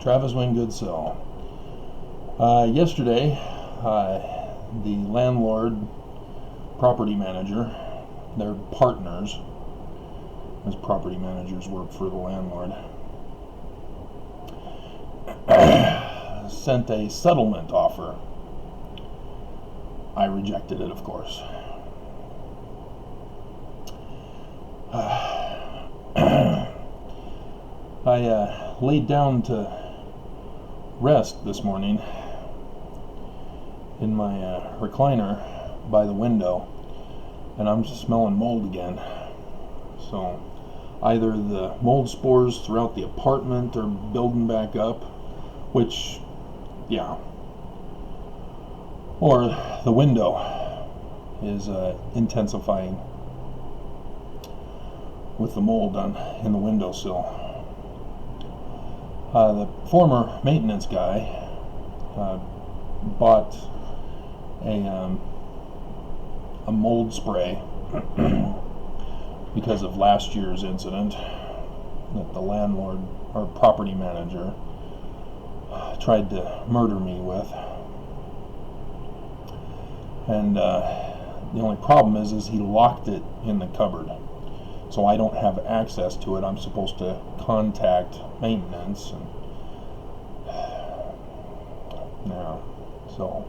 Travis Wingoodsill. Yesterday, the landlord, property manager, they're partners, as property managers work for the landlord, sent a settlement offer. I rejected it, of course. I laid down to rest this morning in my recliner by the window, and I'm just smelling mold again. So either the mold spores throughout the apartment are building back up, which, yeah, or the window is intensifying with the mold in the windowsill. The former maintenance guy bought a mold spray because of last year's incident that the landlord or property manager tried to murder me with. And the only problem is he locked it in the cupboard, so I don't have access to it. I'm supposed to contact maintenance, and yeah, so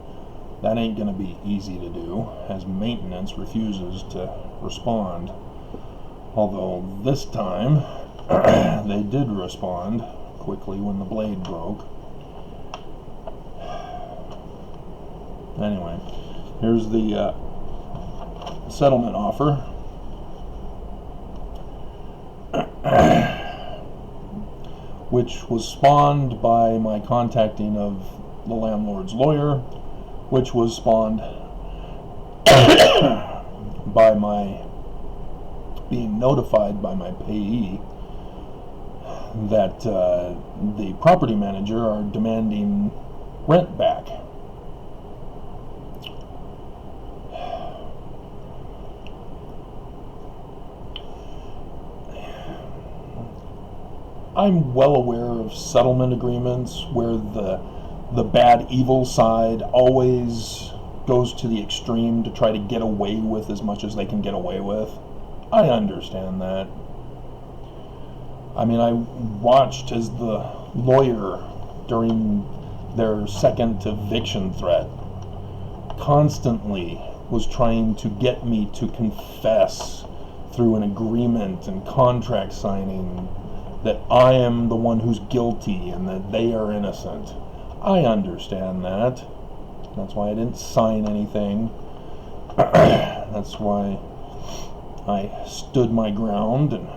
that ain't gonna be easy to do, as maintenance refuses to respond. Although this time they did respond quickly when the blade broke. Anyway, here's the settlement offer. Which was spawned by my contacting of the landlord's lawyer, which was spawned by my being notified by my payee that the property manager are demanding rent back. I'm well aware of settlement agreements where the bad evil side always goes to the extreme to try to get away with as much as they can get away with. I understand that. I mean, I watched as the lawyer during their second eviction threat constantly was trying to get me to confess through an agreement and contract signing that I am the one who's guilty and that they are innocent. I understand that. That's why I didn't sign anything. That's why I stood my ground and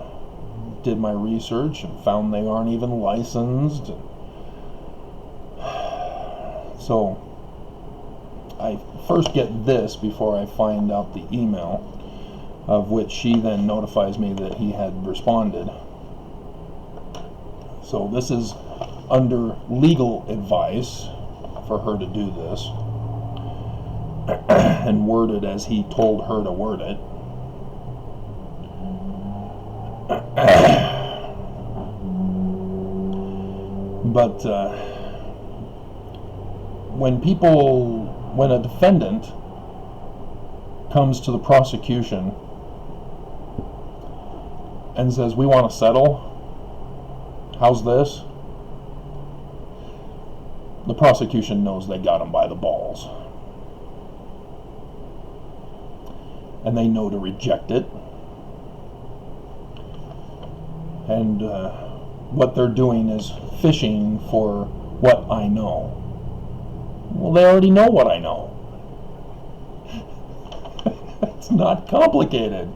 did my research and found they aren't even licensed. So I first get this before I find out the email, of which she then notifies me that he had responded. So this is under legal advice for her to do this and worded as he told her to word it. But when a defendant comes to the prosecution and says, "We want to settle, how's this?" the prosecution knows they got him by the balls. And they know to reject it. And what they're doing is fishing for what I know. Well, they already know what I know. It's not complicated.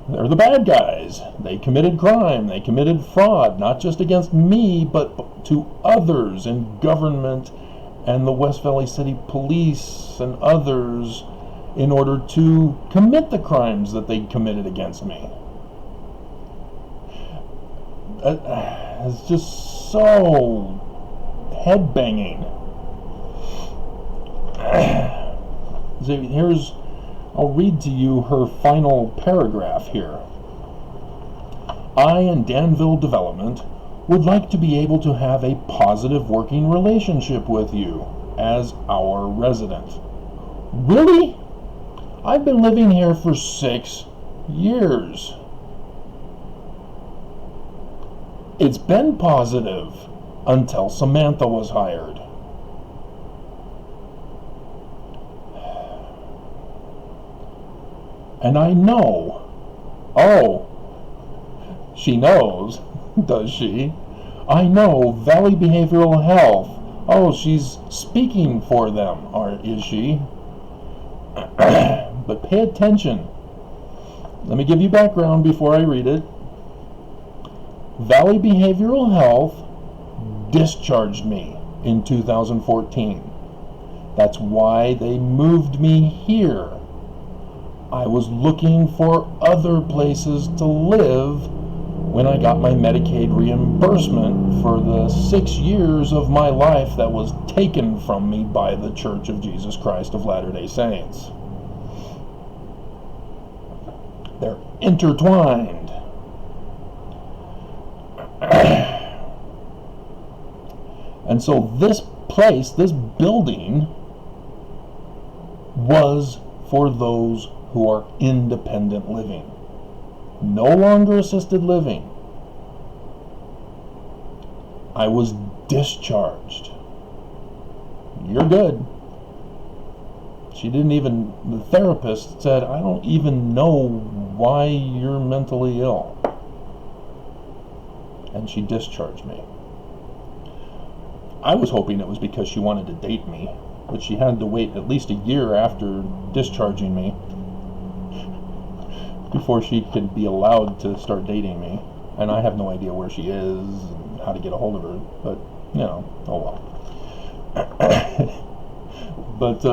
They're the bad guys. They committed crime. They committed fraud, not just against me, but to others in government and the West Valley City Police and others in order to commit the crimes that they committed against me. It's just so head-banging. I'll read to you her final paragraph here. I and Danville Development would like to be able to have a positive working relationship with you as our resident. Really? I've been living here for 6 years. It's been positive until Samantha was hired. And I know. Oh, she knows, does she? I know Valley Behavioral Health. Oh, she's speaking for them, is she? But pay attention. Let me give you background before I read it. Valley Behavioral Health discharged me in 2014. That's why they moved me here. I was looking for other places to live when I got my Medicaid reimbursement for the 6 years of my life that was taken from me by the Church of Jesus Christ of Latter-day Saints. They're intertwined. And so this place, this building, was for those who are independent living. No longer assisted living. I was discharged. You're good. She didn't even, the therapist said, I don't even know why you're mentally ill. And she discharged me. I was hoping it was because she wanted to date me, but she had to wait at least a year after discharging me before she could be allowed to start dating me. And I have no idea where she is and how to get a hold of her, but, you know, oh well. But,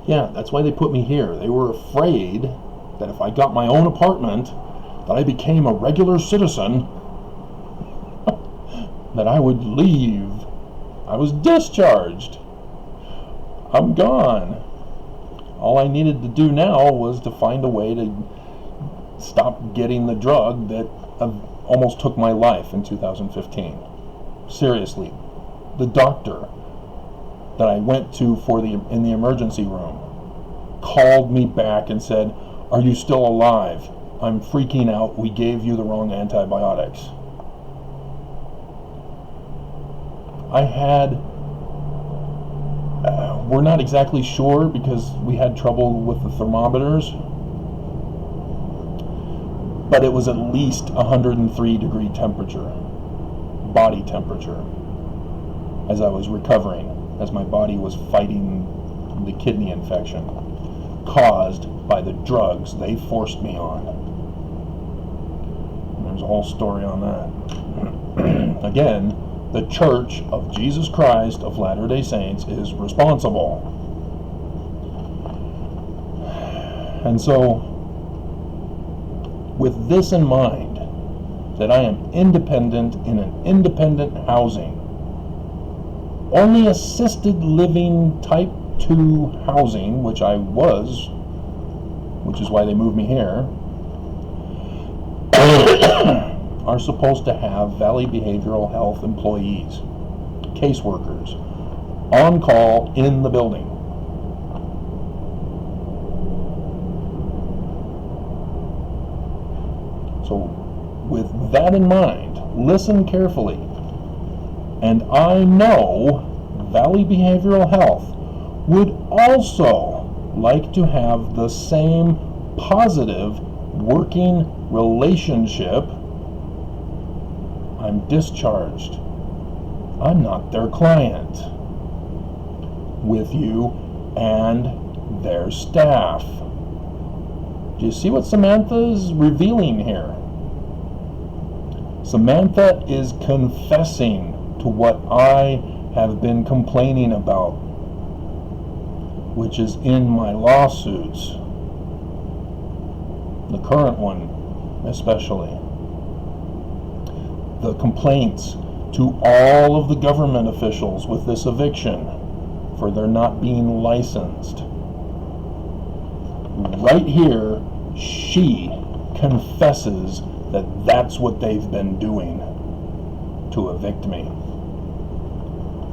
yeah, that's why they put me here. They were afraid that if I got my own apartment, that I became a regular citizen, that I would leave. I was discharged. I'm gone. All I needed to do now was to find a way to stop getting the drug that almost took my life in 2015. Seriously, the doctor that I went to in the emergency room called me back and said, "Are you still alive? I'm freaking out. We gave you the wrong antibiotics." We're not exactly sure because we had trouble with the thermometers, but it was at least 103 degree temperature, body temperature, as I was recovering, as my body was fighting the kidney infection caused by the drugs they forced me on. And there's a whole story on that. Again, the Church of Jesus Christ of Latter-day Saints is responsible. And so, with this in mind, that I am independent in an independent housing, only assisted living type 2 housing, which I was, which is why they moved me here, are supposed to have Valley Behavioral Health employees, caseworkers, on call in the building. So with that in mind, listen carefully. And I know Valley Behavioral Health would also like to have the same positive working relationship. I'm discharged. I'm not their client. With you and their staff. Do you see what Samantha is revealing here? Samantha is confessing to what I have been complaining about, which is in my lawsuits, the current one especially. The complaints to all of the government officials with this eviction for their not being licensed. Right here, she confesses that that's what they've been doing to evict me.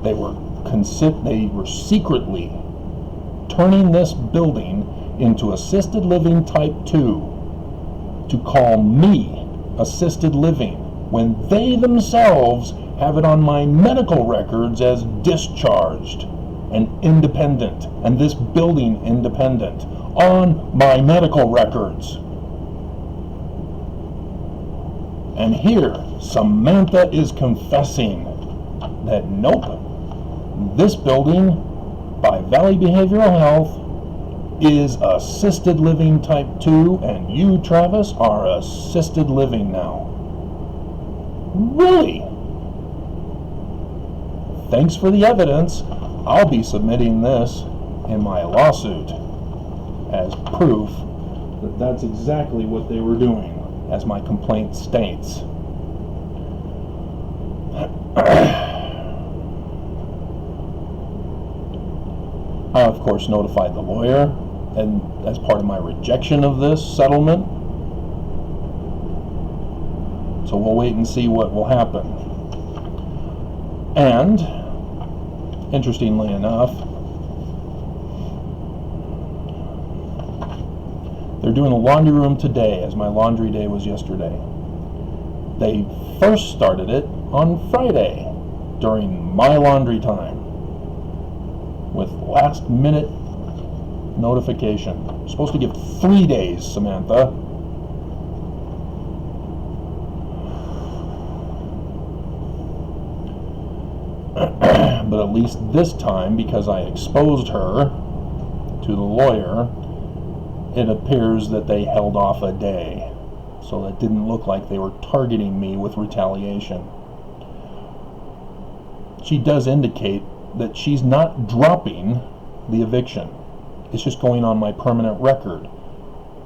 They were secretly turning this building into assisted living type 2 to call me assisted living when they themselves have it on my medical records as discharged and independent, and this building independent on my medical records. And here Samantha is confessing that nope, this building by Valley Behavioral Health is assisted living type 2, and you, Travis, are assisted living now. Really? Thanks for the evidence. I'll be submitting this in my lawsuit as proof that that's exactly what they were doing, as my complaint states. I, of course, notified the lawyer, and as part of my rejection of this settlement. So we'll wait and see what will happen. And, interestingly enough, they're doing a laundry room today, as my laundry day was yesterday. They first started it on Friday during my laundry time with last minute notification. I'm supposed to give 3 days, Samantha. But at least this time, because I exposed her to the lawyer, it appears that they held off a day. So that didn't look like they were targeting me with retaliation. She does indicate that she's not dropping the eviction. It's just going on my permanent record.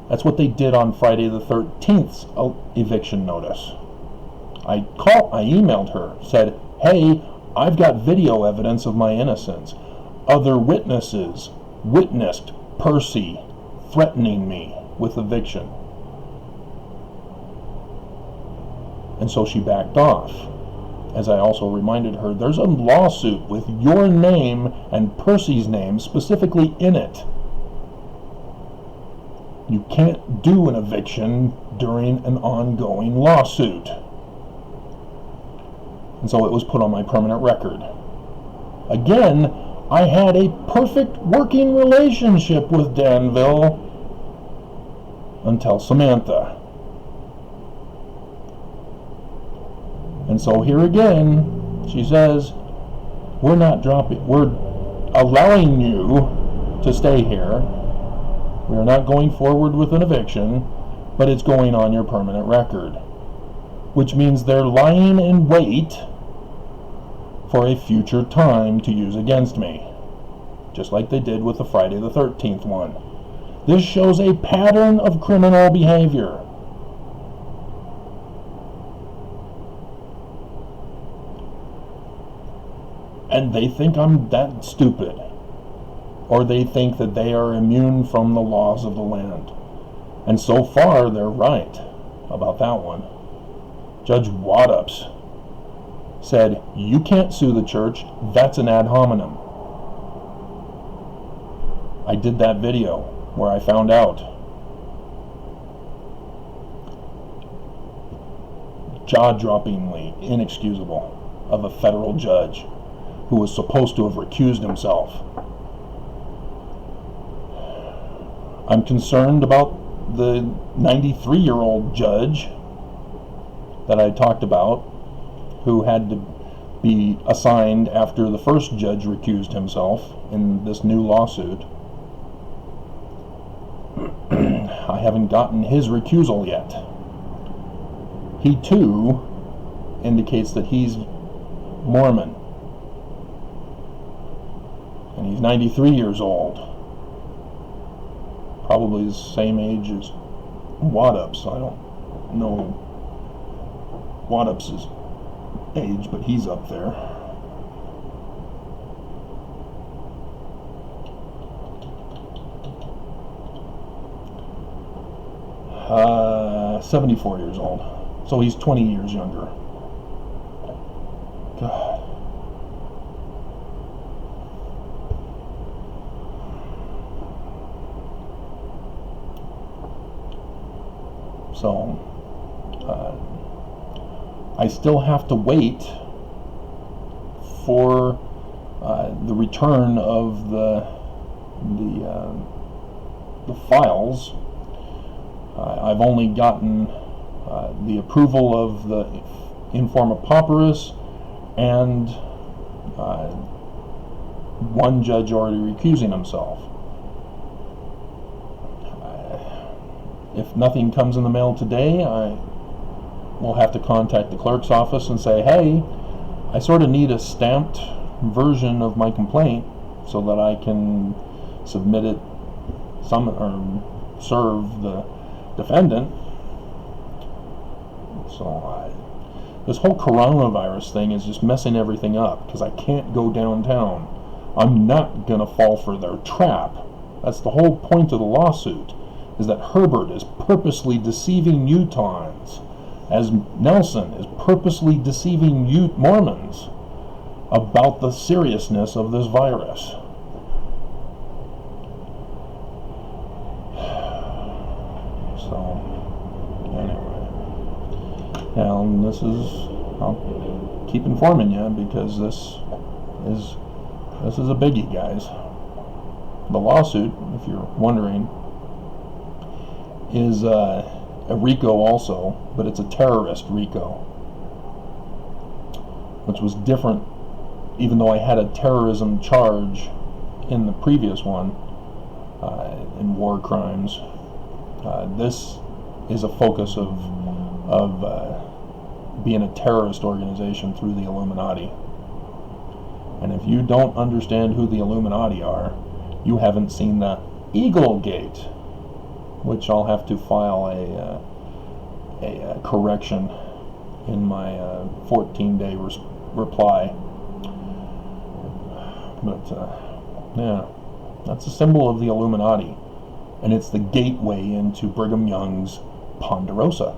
That's what they did on Friday the 13th's eviction notice. I emailed her, said, hey, I've got video evidence of my innocence. Other witnesses witnessed Percy threatening me with eviction. And so she backed off. As I also reminded her, there's a lawsuit with your name and Percy's name specifically in it. You can't do an eviction during an ongoing lawsuit. And so it was put on my permanent record. Again, I had a perfect working relationship with Danville until Samantha. And so here again, she says, we're allowing you to stay here. We're not going forward with an eviction, but it's going on your permanent record. Which means they're lying in wait for a future time to use against me. Just like they did with the Friday the 13th one. This shows a pattern of criminal behavior. And they think I'm that stupid. Or they think that they are immune from the laws of the land. And so far, they're right about that one. Judge Waddups said, you can't sue the church, that's an ad hominem. I did that video where I found out. Jaw-droppingly inexcusable of a federal judge who was supposed to have recused himself. I'm concerned about the 93-year-old judge that I talked about, who had to be assigned after the first judge recused himself in this new lawsuit. I haven't gotten his recusal yet. He too indicates that he's Mormon. And he's 93 years old. Probably the same age as Waddups. I don't know Waddups' age, but he's up there. 74 years old. So he's 20 years younger. God. So, I still have to wait for the return of the files. I've only gotten the approval of the informa pauperis, and one judge already recusing himself. If nothing comes in the mail today, I will have to contact the clerk's office and say, hey, I sort of need a stamped version of my complaint so that I can submit it or serve the defendant. So this whole coronavirus thing is just messing everything up because I can't go downtown. I'm not going to fall for their trap. That's the whole point of the lawsuit, is that Herbert is purposely deceiving Utahns, as Nelson is purposely deceiving Mormons about the seriousness of this virus. So, anyway. And I'll keep informing you because this is a biggie, guys. The lawsuit, if you're wondering, is a RICO also, but it's a terrorist RICO, which was different, even though I had a terrorism charge in the previous one, in war crimes. This is a focus of being a terrorist organization through the Illuminati. And if you don't understand who the Illuminati are, you haven't seen the Eagle Gate, which I'll have to file a correction in my 14-day reply. But yeah, that's a symbol of the Illuminati, and it's the gateway into Brigham Young's Ponderosa.